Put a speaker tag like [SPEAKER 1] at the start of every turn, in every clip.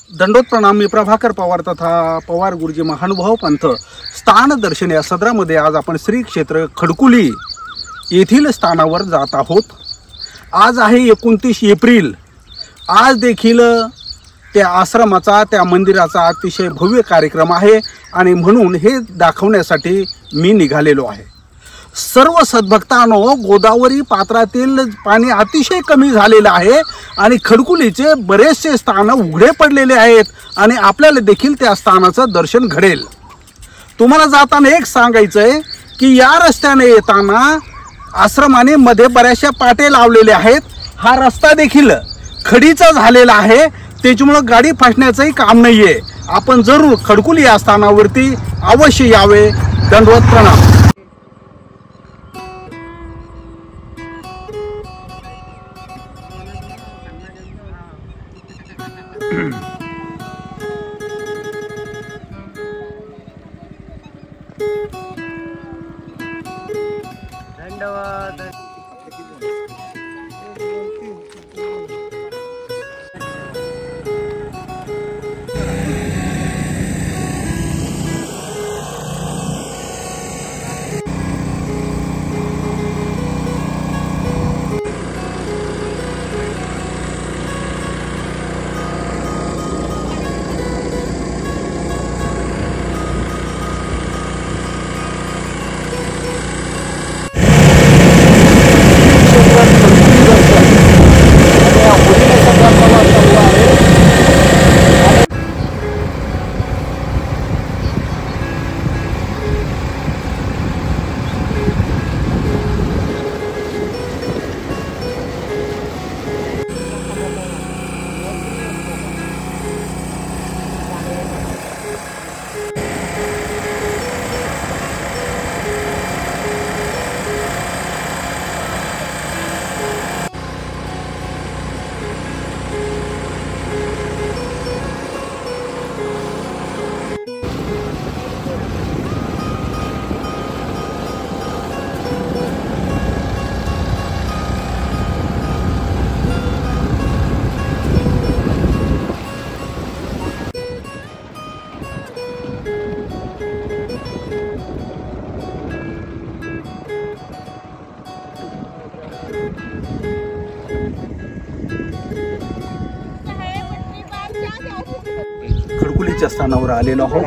[SPEAKER 1] दंडोत प्रणाम। मी प्रभाकर पवार तथा पवार गुरुजी महानुभाव पंथ स्थान दर्शन या सदरामध्ये आज आपण श्री क्षेत्र खडकुली येथील स्थानावर जात आहोत। आज आहे 29 एप्रिल। आज देखील त्या आश्रमाचा त्या मंदिराचा अतिशय भव्य कार्यक्रम आहे आणि म्हणून हे दाखवण्यासाठी मी निघालेलो आहे। सर्व सद्भक्तांनो, गोदावरी पात्रातील पाणी अतिशय कमी झालेलं आहे आणि खडकुलीचे बरेचसे स्थान उघडे पडलेले आहेत आणि आपल्याला देखील त्या स्थानाचं दर्शन घडेल। तुम्हाला जाताना एक सांगायचं आहे की या रस्त्याने येताना आश्रमाने मध्ये बऱ्याचशा पाटे लावलेले आहेत। हा रस्ता देखील खडीचा झालेला आहे, त्याच्यामुळे गाडी फासण्याचंही काम नाहीये। आपण जरूर खडकुली या स्थानावरती अवश्य यावे। दंडवत प्रणाम।
[SPEAKER 2] धन्यवाद।
[SPEAKER 1] खडकुलीच्या स्थानावर आलेलो आहोत।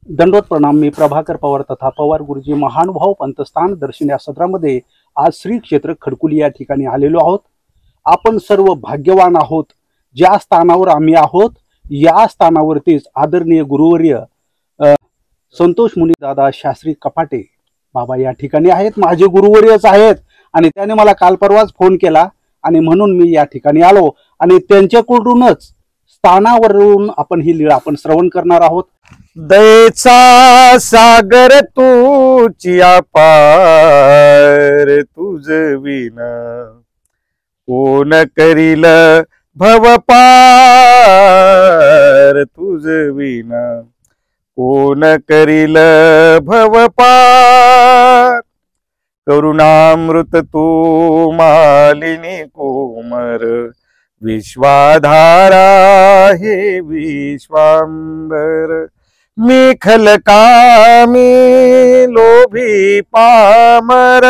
[SPEAKER 1] दंडोत प्रणाम। मी प्रभाकर पवार तथा पवार गुरुजी महानुभाव पंथ स्थान दर्शन या सत्रामध्ये आज श्री क्षेत्र खडकुली या ठिकाणी आलेलो आहोत। आपण सर्व भाग्यवान आहोत। ज्या स्थानावर आम्ही आहोत या स्थानावरतीच आदरणीय गुरुवर्य संतोष मुनी दादा शास्त्री कपाटे बाबा या ठिकाणी आहेत। माझे गुरुवर्यच आहेत आणि त्याने मला काल परवाच फोन केला आणि म्हणून मी या ठिकाणी आलो आणि त्यांच्याकडूनच स्थानावरून आपण ही लीळा आपण श्रवण करणार आहोत।
[SPEAKER 2] दयेचा सागर तूची अपार, तुझ विना कोण करील भव पार, तुझ विना कोण करील भव पार। करुणामृत तू मालिनी कोमर, विश्वाधारा हे विश्वांबर। मी खलकामी लोभी पामर,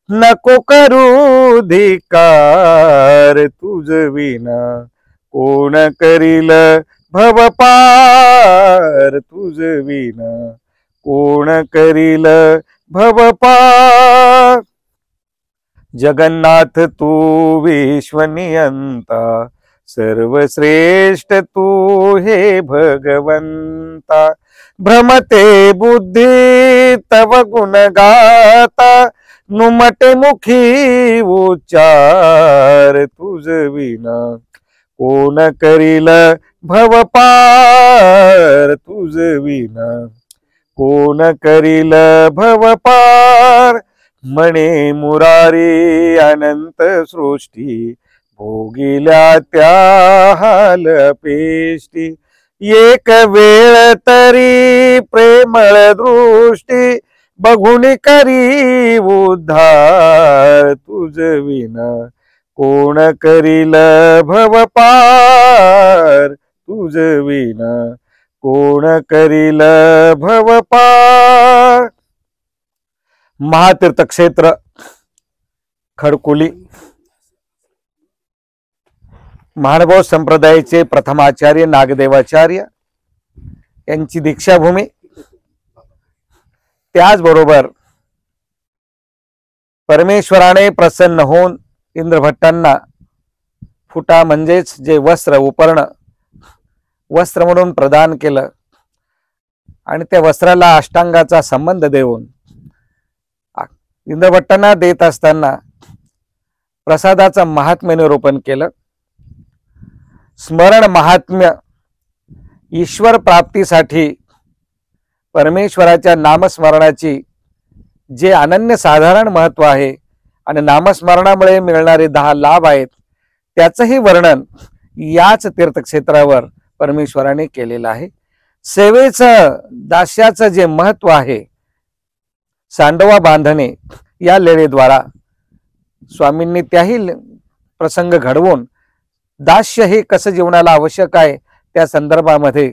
[SPEAKER 2] नको करू धिकार, तुझ विना कोण करील भव पार, तुझ विना कोण करील भव पार। जगन्नाथ तू विश्वनियंता, सर्वश्रेष्ठ तू हे भगवंता। भ्रमते बुद्धी तव गुण गाता, नुमटे मुखी उच्चार, तुझ विना कोण करील भव पार, तुझ विना कोण करील भव पार। म्हणे मुरारी अनंत सृष्टी, भोगिल्या त्या हाल पेष्टी। एक वेळ तरी प्रेमळ दृष्टी, बघून करी उद्धार तुझ विना कोण करील भव पार तुझ विना कोण करील भव पार. महातीर्थक्षेत्र खडकुली महानुभाव संप्रदायाचे प्रथमाचार्य नागदेवाचार्य यांची दीक्षाभूमी. त्याचबरोबर परमेश्वराने प्रसन्न होऊन इंद्रभट्टांना फुटा म्हणजेच जे वस्त्र उपर्ण वस्त्र म्हणून प्रदान केलं आणि त्या वस्त्राला अष्टांगाचा संबंध देऊन इंद्रभट्टांना देत असताना प्रसादाचं महात्म्य निरूपण केलं. स्मरण महात्म्य ईश्वर प्राप्तीसाठी परमेश्वराच्या नामस्मरणाची जे अनन्य साधारण महत्व आहे आणि नामस्मरणामुळे मिळणारे 10 लाभ आहेत त्याचंही वर्णन याच तीर्थक्षेत्रावर परमेश्वराने केलेलं आहे. सेवेचं दास्याचं जे महत्व आहे सांडवा बांधणे या लेळेद्वारा स्वामींनी त्याही प्रसंग घडवून दास्य हे कसं जीवनाला आवश्यक आहे त्या संदर्भामध्ये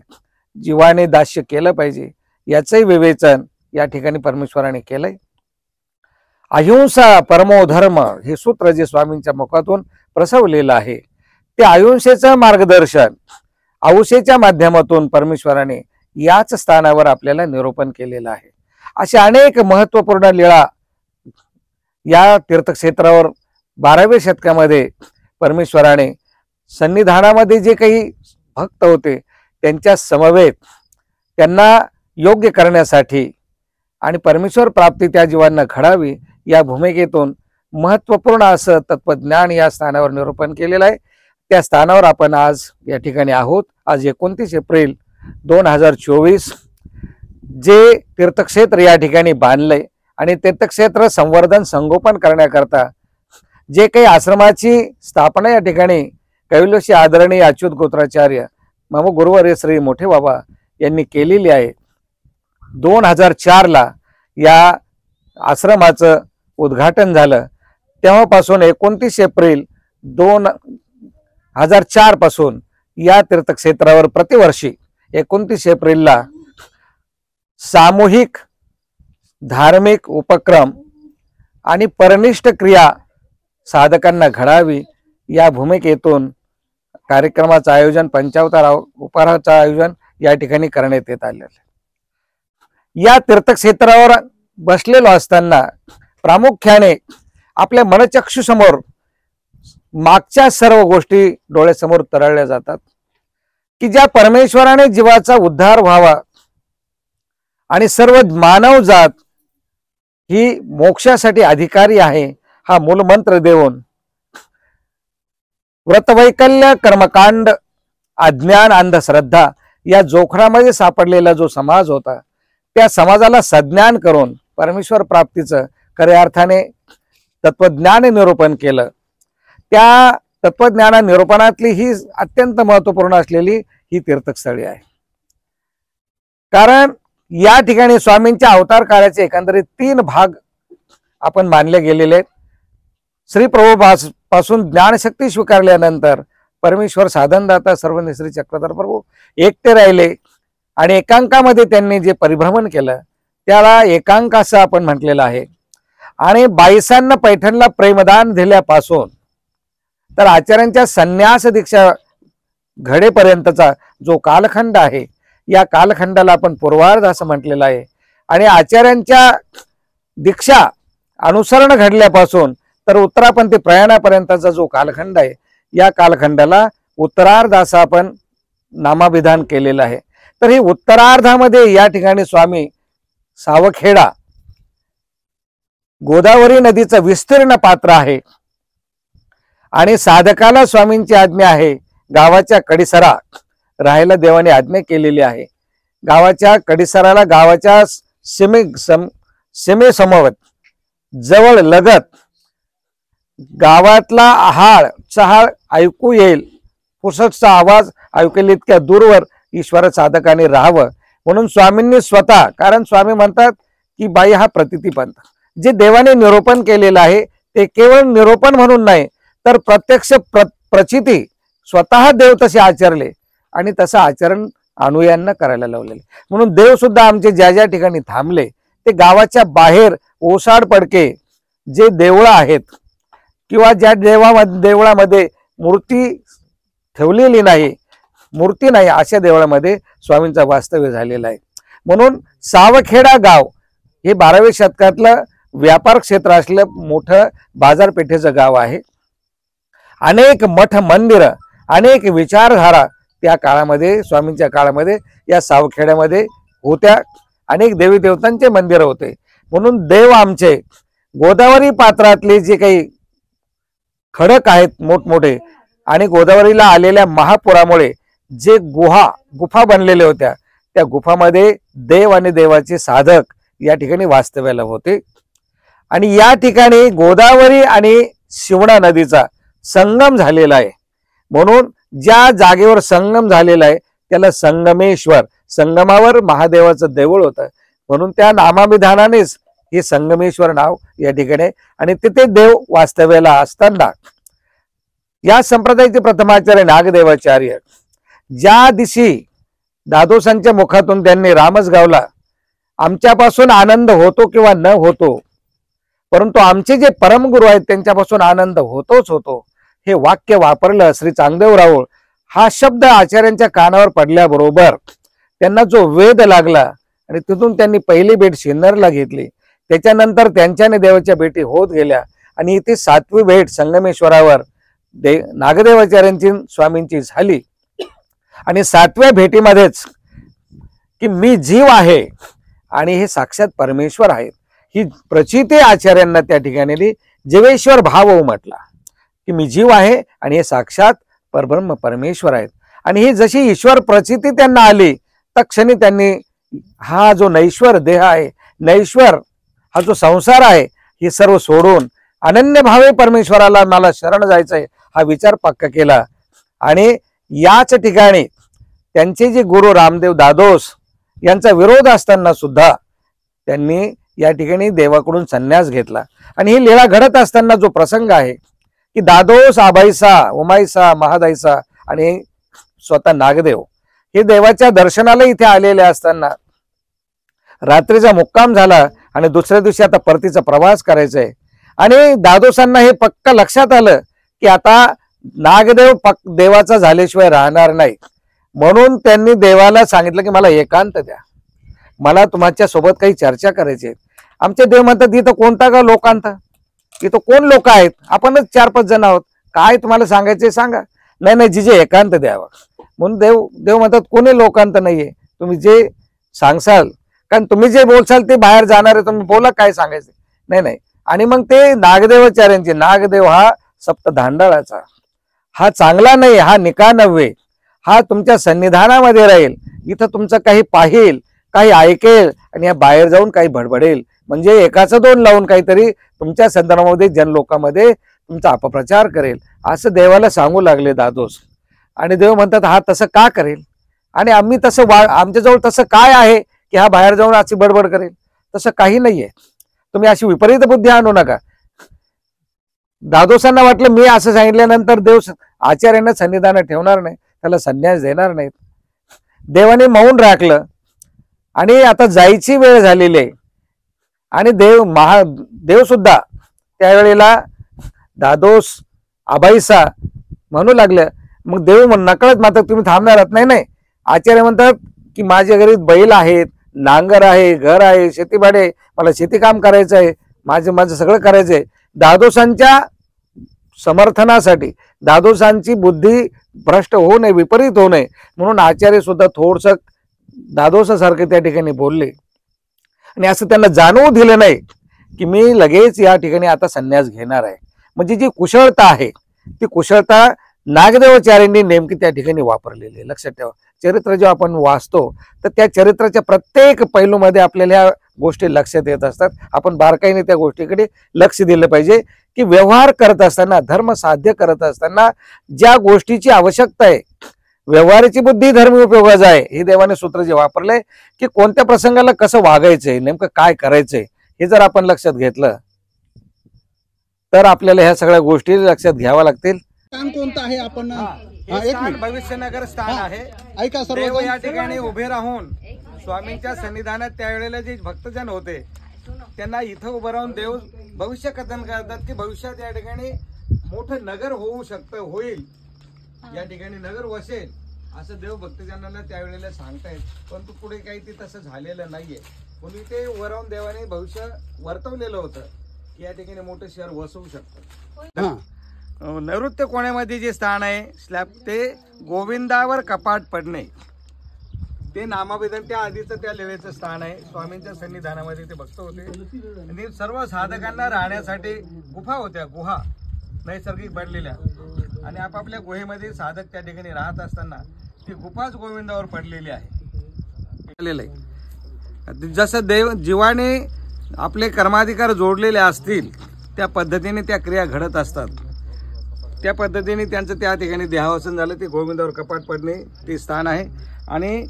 [SPEAKER 2] जीवाने दास्य केलं पाहिजे याचंही विवेचन या ठिकाणी परमेश्वराने केलंय. अहिंसा परमो धर्म हे सूत्र जे स्वामींच्या मुखातून प्रसवलेलं आहे ते अहिंसेचं मार्गदर्शन औषेच्या माध्यमातून परमेश्वराने याच स्थानावर आपल्याला निरूपण केलेलं आहे. अशा अनेक महत्वपूर्ण लीळा या तीर्थक्षेत्रावर 12व्या शतकामध्ये परमेश्वराने सन्निधानामध्ये जे काही भक्त होते त्यांच्या समवेत त्यांना योग्य करण्यासाठी आणि परमेश्वर प्राप्ती त्या जीवांना घडावी या भूमिकेतून महत्वपूर्ण असं तत्वज्ञान या स्थानावर निरूपण केलेलं आहे. त्या स्थानावर आपण आज या ठिकाणी आहोत. आज 29 एप्रिल 2024 जे तीर्थक्षेत्र या ठिकाणी बांधलंय आणि तीर्थक्षेत्र संवर्धन संगोपन करण्याकरता जे काही आश्रमाची स्थापना या ठिकाणी कैवल्यशी आदरणीय अच्युत गोत्राचार्य मम गुरुवर्य श्री मोठे बाबा यांनी केलेली आहे. 2004 या आश्रमाचं उद्घाटन झालं. तेव्हापासून 29 एप्रिल 2004 पासून या तीर्थक्षेत्रावर प्रतिवर्षी 29 एप्रिलला सामूहिक धार्मिक उपक्रम आणि परनिष्ठ क्रिया साधकांना घडावी या भूमिकेतून कार्यक्रमाचं आयोजन पंचावतार उपहाराचं आयोजन या ठिकाणी करण्यात येत आलेलं आहे. या तीर्थक्षेत्रावर बसलेलो असताना प्रामुख्याने आपल्या मनचक्षुसमोर मागच्या सर्व गोष्टी डोळ्यासमोर तरळल्या जातात की ज्या परमेश्वराने जीवाचा उद्धार व्हावा आणि सर्व मानव जात ही मोक्षासाठी अधिकारी आहे हा मूलमंत्र देऊन व्रतवैकल्य कर्मकांड अज्ञान अंधश्रद्धा या जोखडामध्ये सापडलेला जो समाज होता त्या समाजाला सज्ञान करून परमेश्वर प्राप्तीचं खऱ्या अर्थाने तत्वज्ञान निरूपण केलं. त्या तत्वज्ञाना निरूपणातली ही अत्यंत महत्वपूर्ण असलेली ही तीर्थस्थळी आहे. कारण या ठिकाणी स्वामींच्या अवतार कार्याचे एकंदरीत 3 भाग आपण मानले गेलेले आहेत. श्री प्रभू पासून ज्ञानशक्ती स्वीकारल्यानंतर परमेश्वर साधनदाता सर्वनिश्री चक्रधर प्रभू एकटे राहिले आणि एकांकामध्ये त्यांनी जे परिभ्रमण केलं त्याला एकांक असं आपण म्हटलेलं आहे. आणि 22 पैठणला प्रेमदान दिल्यापासून तर आचार्यांच्या संन्यास दीक्षा घडेपर्यंतचा जो कालखंड आहे या कालखंडाला आपण पूर्वार्ध असं म्हटलेलं आहे. आणि आचार्यांच्या दीक्षा अनुसरण घडल्यापासून तर उत्तरापंथी प्रयाणापर्यंतचा जो कालखंड आहे या कालखंडाला उत्तरार्ध असं आपण नामाभिधान केलेलं आहे. तर ही उत्तरार्धामध्ये या ठिकाणी स्वामी सावखेडा गोदावरी नदीचं विस्तीर्ण पात्र आहे आणि साधकाला स्वामींची आज्ञा आहे गावाच्या कडिसरा राहायला देवाने आज्ञा केलेली आहे. गावाच्या कडिसराला गावाच्या सीमेसमोर जवळ लगत गावातला आहाळ चहाळ ऐकू येईल पुसटचा आवाज ऐकू येईल इतक्या दूरवर ईश्वर साधकाने राहावं म्हणून स्वामींनी स्वतः कारण स्वामी म्हणतात की बाई हा प्रतितीपंथ जे देवाने निरूपण केलेलं आहे ते केवळ निरूपण म्हणून नाही तर प्रत्यक्ष प्रचिती स्वतः देव तसे आचरले आणि तसं आचरण अनुयांना करायला लावलेले. म्हणून देव सुद्धा आमचे ज्या ज्या ठिकाणी थांबले ते गावाच्या बाहेर ओसाड पडके जे देवळं आहेत किंवा ज्या देवळामध्ये मूर्ती ठेवलेली नाही, मूर्ती नाही, अशा देवळामध्ये स्वामींचं वास्तव्य झालेलं आहे. म्हणून सावखेडा गाव हे 12व्या शतकातलं व्यापार क्षेत्र असलेलं मोठं बाजारपेठेचं गाव आहे. अनेक मठ मंदिरं, अनेक विचारधारा त्या काळामध्ये, स्वामींच्या काळामध्ये या सावखेड्यामध्ये होत्या. अनेक देवी देवतांचे मंदिर होते. म्हणून देव आमचे गोदावरी पात्रातले जे काही खडक आहेत मोठमोठे आणि गोदावरीला आलेल्या महापुरामुळे जे गुफा बनलेल्या होत्या त्या गुफामध्ये देव आणि देवाचे साधक या ठिकाणी वास्तव्याला होते. आणि या ठिकाणी गोदावरी आणि शिवणा नदीचा संगम झालेला आहे. म्हणून ज्या जागेवर संगम झालेला आहे त्याला संगमेश्वर, संगमावर महादेवाचं देऊळ होतं म्हणून त्या नामाभिधानानेच हे संगमेश्वर नाव या ठिकाणी आहे. आणि तिथे देव वास्तव्याला असताना या संप्रदायाचे प्रथमाचार्य नागदेवाचार्य ज्या दिवशी दादोसांच्या मुखातून त्यांनी रामसगावला आमच्यापासून आनंद होतो किंवा न होतो परंतु आमचे जे परमगुरु आहेत त्यांच्यापासून आनंद होतोच होतो हे वाक्य वापरलं श्री चांगदेव राऊळ, हा शब्द आचार्यांच्या कानावर पडल्याबरोबर त्यांना जो वेध लागला आणि तिथून त्यांनी पहिली भेट सिन्नरला घेतली. त्याच्यानंतर त्यांच्याने देवाच्या भेटी होत गेल्या आणि इथे 7वी भेट संगमेश्वरावर नागदेवाचार्यांची स्वामींची झाली. आणि 7व्या भेटीमध्येच की मी जीव आहे आणि हे साक्षात परमेश्वर आहेत ही प्रचिती आचार्यांना त्या ठिकाणी जीवेश्वर भाव म्हटला की मी जीव आहे आणि हे साक्षात परब्रह्म परमेश्वर आहेत. आणि ही जशी ईश्वर प्रचिती त्यांना आली तत्क्षणी त्यांनी हा जो नैश्वर देह आहे, नैश्वर हा जो संसार आहे हे सर्व सोडून अनन्य भावे परमेश्वराला मला शरण जायचंय हा विचार पक्का केला. आणि याच ठिकाणी त्यांचे जे गुरु रामदेव दादोस यांचा विरोध असताना सुद्धा त्यांनी या ठिकाणी देवाकडून संन्यास घेतला. आणि ही लीला घडत असताना जो प्रसंग आहे की दादोस, आबाईसा, उमाईसा, महादाईसा आणि स्वतः नागदेव हे देवाच्या दर्शनाला इथे आलेले असताना रात्रीचा मुक्काम झाला आणि दुसऱ्या दिवशी आता परतीचा प्रवास करायचा आहे. आणि दादोसांना हे पक्का लक्षात आलं की आता नागदेव देवाचा झाल्याशिवाय राहणार नाही. म्हणून त्यांनी देवाला सांगितलं की मला एकांत द्या, मला तुमच्या सोबत काही चर्चा करायची. आमचे देव म्हणतात इथं कोणता का लोकांत, इथं कोण लोक आहेत, आपणच 4-5 जण आहोत, काय तुम्हाला सांगायचे सांगा. नाही नाही जिजे एकांत द्यावा. म्हणून देव म्हणतात कोणी लोकांत नाहीये, तुम्ही जे सांगसाल, कारण तुम्ही जे बोलसाल ते बाहेर जाणार आहे, तुम्ही बोला काय सांगायचं. नाही नाही. आणि मग ते नागदेवाचार्यांचे, नागदेव हा सप्त धांडाळाचा, हा चांगला नाही, हा निका नव्हे, हा तुमच्या सन्निधानामध्ये राहील, इथं तुमचं काही पाहिल, काही ऐकेल आणि या बाहेर जाऊन काही बडबडेल, म्हणजे एकाचं 2 लावून काहीतरी तुमच्या संदर्भामध्ये जनलोकामध्ये तुमचा अपप्रचार करेल असं देवाला सांगू लागले दादोस. आणि देव म्हणतात हा तसं का करेल आणि आम्ही तसं आमच्याजवळ तसं काय आहे की हा बाहेर जाऊन अशी बडबड करेल. तसं काही नाहीये, तुम्ही अशी विपरीत बुद्धी आणू नका. दादोसांना वाटलं मी असं सांगितल्यानंतर देव आचार्यांना सन्निधान ठेवणार नाही, त्याला संन्यास देणार नाहीत. देवाने मौन राखलं आणि आता जायची वेळ झालेली आहे. आणि देव सुद्धा त्यावेळेला दादोस, आबाईसा म्हणू लागलं. मग देव नकळत मात्र तुम्ही थांबणार नाही. नाही, आचार्य म्हणतात की माझ्या घरी बैल आहेत, नांगर आहे, घर आहे, शेतीबाडी आहे, मला शेती काम करायचं आहे, माझं सगळं करायचंय. दादोसांच्या समर्थनासाठी, दादोसांची बुद्धी भ्रष्ट होऊ नये, विपरीत होऊ नये म्हणून आचार्य सुद्धा थोडस दादोसासारखे त्या ठिकाणी बोलले. आणि असं त्यांना जाणवू दिलं नाही की मी लगेच या ठिकाणी आता संन्यास घेणार आहे. म्हणजे जी कुशलता आहे ती कुशलता नागदेवाचार्यांनी नेमकी त्या ठिकाणी वापरलेली आहे. लक्षात ठेवा, चरित्र जेव्हा आपण वाचतो तर त्या चरित्राच्या प्रत्येक पैलूमध्ये आपल्याला ह्या गोष्टी लक्षात येत असतात. आपण बारकाईने त्या गोष्टीकडे लक्ष दिलं पाहिजे की व्यवहार करत असताना, धर्म साध्य करत असताना ज्या गोष्टीची आवश्यकता आहे, व्यवहाराची बुद्धी धर्म उपयोगाचं आहे, हे देवाने सूत्र जे वापरलंय की कोणत्या प्रसंगाला कसं वागायचंय, नेमकं काय करायचंय हे जर आपण लक्षात घेतलं तर आपल्याला ह्या सगळ्या गोष्टी लक्षात घ्याव्या लागतील.
[SPEAKER 1] स्थान कोणतं आहे आपण
[SPEAKER 2] हे स्थान भविष्यनगर स्थान आहे.
[SPEAKER 1] ऐका सर्व
[SPEAKER 2] देव या ठिकाणी उभे राहून स्वामींच्या सन्निधानात त्यावेळेला जे भक्तजन होते त्यांना इथं उभं राहून देव भविष्य कथन करतात की भविष्यात या ठिकाणी मोठं नगर होऊ शकतं, होईल, या ठिकाणी नगर वसेल असं देव भक्तजनांना त्यावेळेला सांगतायत. परंतु पुढे काही ते तसं झालेलं नाहीये. म्हणून ते वरावून देवाने भविष्य वर्तवलेलं होतं की या ठिकाणी मोठं शहर वसवू शकतं. नैऋत्य कोण्यामध्ये जे स्थान आहे स्लॅब ते गोविंदावर कपाट पडणे ते नामाभिधान त्या आधीचं त्या लेवेचं स्थान आहे. स्वामींच्या सन्निधानामध्ये ते भक्त होते आणि सर्व साधकांना राहण्यासाठी गुफा होत्या, गुहा नैसर्गिक बनलेल्या, आणि आपापल्या गुहेमध्ये साधक त्या ठिकाणी राहत असताना ती गुफाच गोविंदावर पडलेली आहे. जसं देव जीवाने आपले कर्माधिकार जोडलेले असतील त्या पद्धतीने त्या क्रिया घडत असतात. त्या पद्धतीने त्यांचं त्या ठिकाणी देहावसन झालं. ते गोविंदावर कपाट पडणे ते स्थान आहे. आणि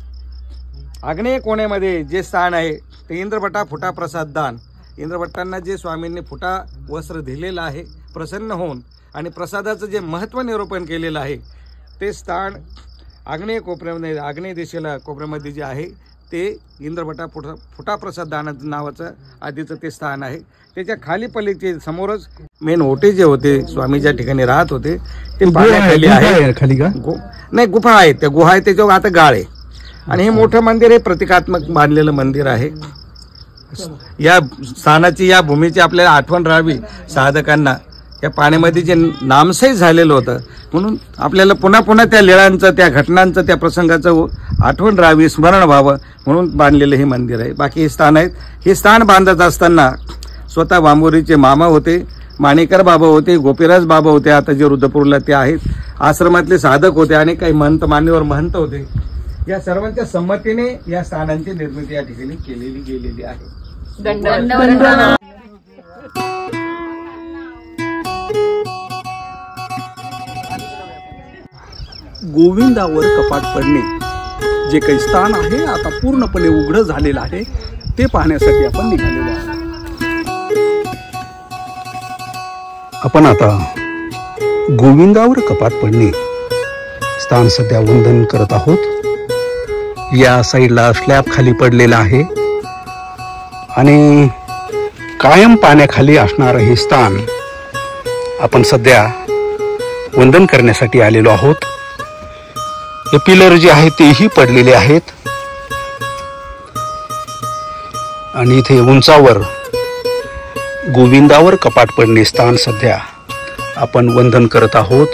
[SPEAKER 2] आग्नेय कोण्यामध्ये जे स्थान आहे ते इंद्रभटा फुटा प्रसाद दान. इंद्रभट्टांना जे स्वामींनी फुटा वस्त्र दिलेलं आहे प्रसन्न होऊन आणि प्रसादाचं जे महत्त्व निरूपण केलेलं आहे ते स्थान आग्नेय कोपऱ्यामध्ये, आग्नेय दिशेला कोपऱ्यामध्ये जे आहे ते इंद्रभटा फुटा प्रसाद दान नावाचं आधीचं ते स्थान आहे. त्याच्या खाली पलीचे समोरच मेन ओटे जे होते स्वामी ज्या ठिकाणी राहत होते ते पाण्याखाली आहे.
[SPEAKER 1] खाली का
[SPEAKER 2] नाही, गुफा आहे. त्या गुहा आहे त्याच्यावर आता गाळ आहे. आणि हे मोठं मंदिर हे प्रतिकात्मक बांधलेलं मंदिर आहे. या स्थानाची, या भूमीची आपल्याला आठवण राहावी साधकांना. या पाण्यामध्ये जे नामशेष झालेलं होतं म्हणून आपल्याला पुन्हा पुन्हा त्या लीळांचं, त्या घटनांचं, त्या प्रसंगाचं आठवण राहावी, स्मरण व्हावं म्हणून बांधलेलं हे मंदिर आहे. बाकी हे स्थान आहेत. हे स्थान बांधत असताना स्वतः बांबोरीचे मामा होते, माणिकर बाबा होते, गोपीराज बाबा होते, आता जे रुद्रपूरला ते आहेत, आश्रमातले साधक होते आणि काही महंत, मान्यवर महंत होते. या सर्वांच्या संमतीने या स्थानांची निर्मिती या ठिकाणी केलेली गेलेली आहे.
[SPEAKER 1] गोविंदावर कपाट पडणे जे काही स्थान आहे आता पूर्णपणे उघडं झालेलं आहे ते पाहण्यासाठी आपण निघालेलो आहोत. आपण आता गोविंदावर कपाट पडणे स्थान सध्या वंदन करत आहोत. या साईडला स्लॅब खाली पडलेला आहे आणि कायम पाण्याखाली असणारं हे स्थान आपण सध्या वंदन करण्यासाठी आलेलो आहोत. हे पिलर जे आहेत तेही पडलेले आहेत आणि इथे उंचावर गोविंदावर कपाट पडणे स्थान सध्या आपण वंदन करत आहोत.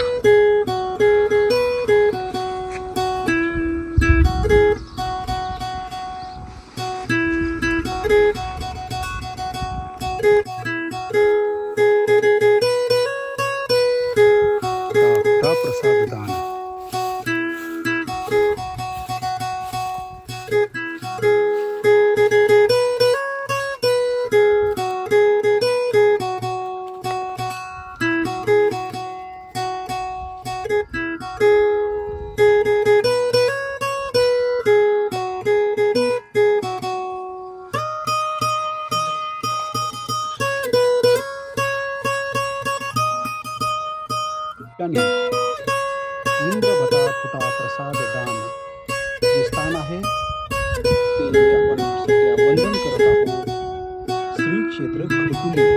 [SPEAKER 1] प्रसाद दान इंद्रभटा फुटा प्रसाद दान जे स्थान आहे ते आपण सध्या वंदन करत आहोत. श्री क्षेत्र खडकुली.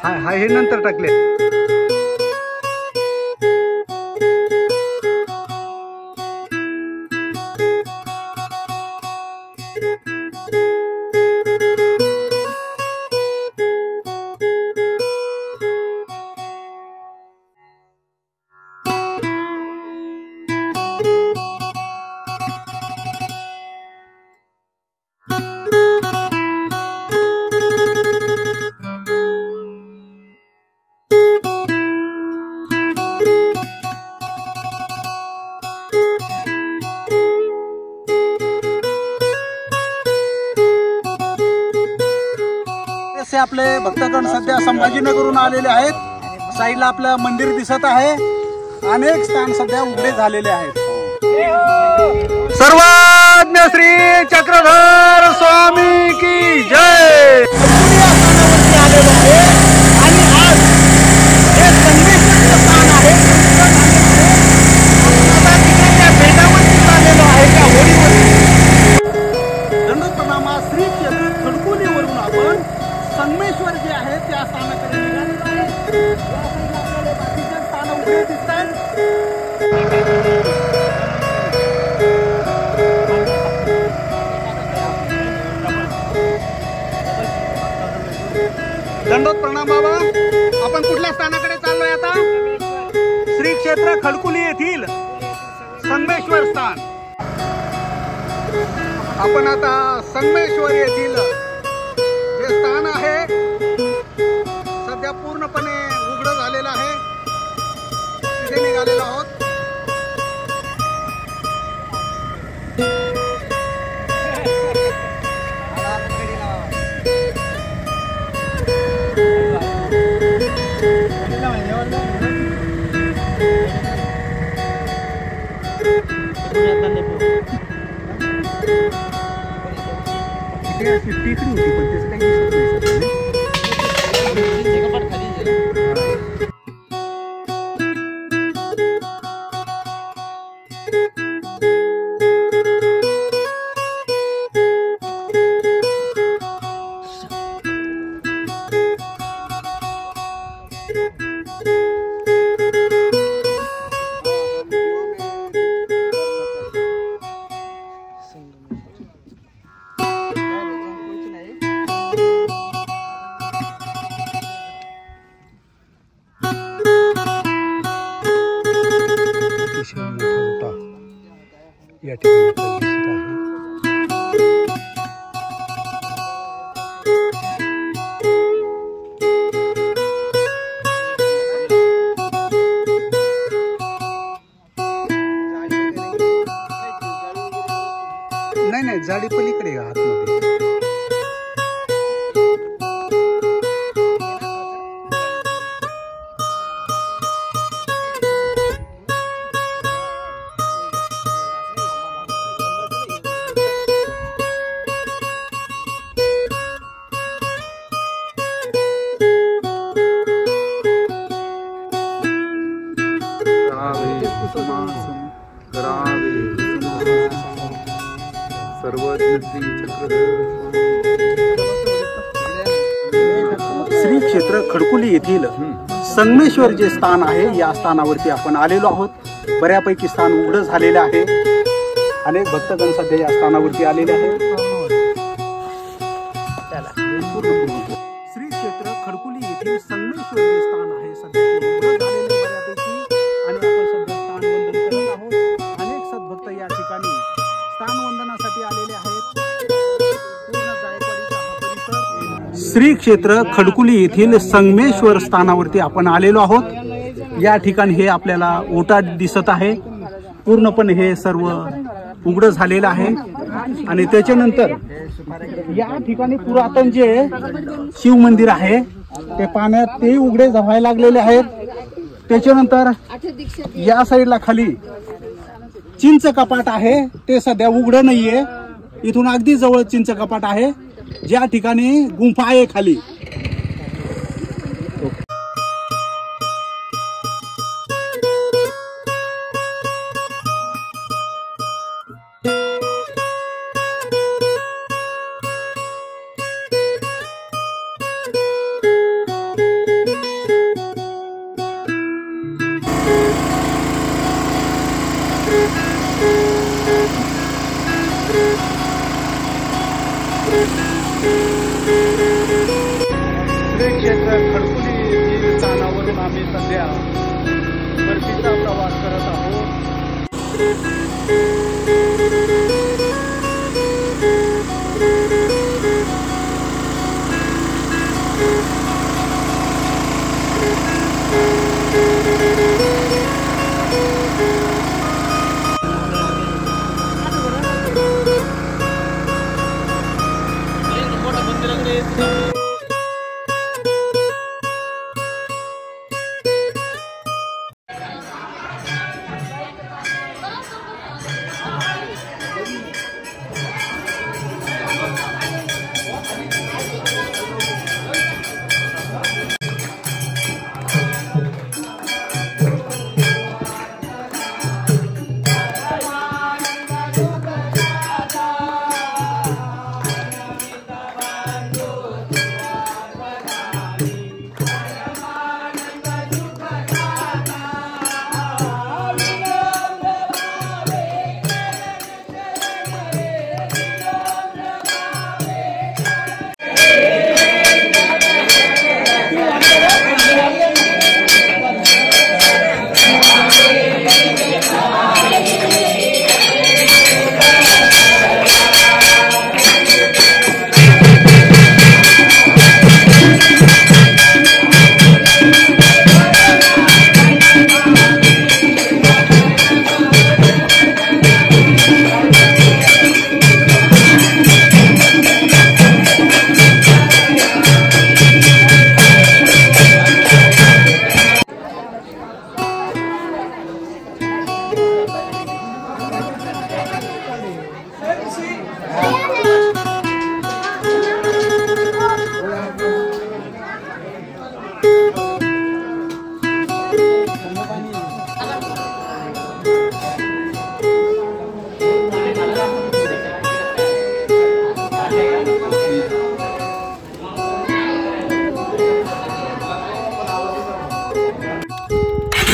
[SPEAKER 1] हा हे नंतर टाकले. आपले भक्तगण सध्या संभाजीनगरहून आलेले आहेत. साईडला आपलं मंदिर दिसत आहे. अनेक स्थान सध्या उघडे झालेले आहेत. सर्वज्ञ श्री चक्रधर स्वामी की जय. आलेलो आहे आणि आज हे संगमेश्वरचं स्थान आहे. त्या बेटावरती चाललेलो आहे त्या होडीवरती. दंडोत्प्रणामा श्री क्षेत्र खडकोलीवरून आपण संगमेश्वर जे आहे त्या स्थानाकडे निघालेलो आहे. आपल्याला बाकीचे स्थान उघडे दिसतात. दंडोत प्रणाम बाबा. आपण कुठल्या स्थानाकडे चाललोय आता? श्री क्षेत्र खडकुली येथील संगमेश्वर स्थान. आपण आता संगमेश्वर येथील जे स्थान आहे सध्या पूर्णपणे उघड झालेलं आहे, तिथे निघालेलो आहोत. या ठिकाणी दिसत आहे. नाही जाडी पलीकडे आतमध्ये. श्री क्षेत्र खडकुली येथील संगमेश्वर जे स्थान आहे या स्थानावरती आपण आलेलो आहोत. बऱ्यापैकी स्थान उघड झालेले आहे. अनेक भक्तगण सध्या या स्थानावरती आलेले आहेत. श्री क्षेत्र खडकुली येथील संगमेश्वर जे स्थान आहे सध्या उघड झालेले बऱ्यापैकी आणि आपण सध्या स्थान वंदन करत आहोत. अनेक सद्भक्त या ठिकाणी स्थान वंदनासाठी आलेले आहेत. श्री क्षेत्र खडकुली येथील संगमेश्वर स्थानावरती आपण आलेलो आहोत. या ठिकाणी हे आपल्याला ओटा दिसत आहे. पूर्णपणे हे सर्व उघड झालेलं आहे आणि त्याच्यानंतर या ठिकाणी पुरातन जे शिव मंदिर आहे ते पाण्यात ते उघडे व्हायला लागलेले आहेत. त्याच्यानंतर या साईडला खाली चिंच कपाट आहे ते सध्या उघड नाहीये. इथून अगदी जवळ चिंच कपाट आहे ज्या ठिकाणी गुंफा आहे खाली. श्री क्षेत्र खडकुली येथील स्थानावरून आम्ही सध्या बर्फीचा प्रवास करत आहोत.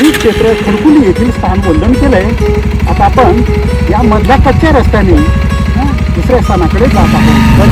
[SPEAKER 1] श्री क्षेत्र खडकुली येथील स्थान वंदन केलंय. आता आपण या मधल्या कच्च्या रस्त्याने दुसऱ्या स्थानाकडे जात आहोत.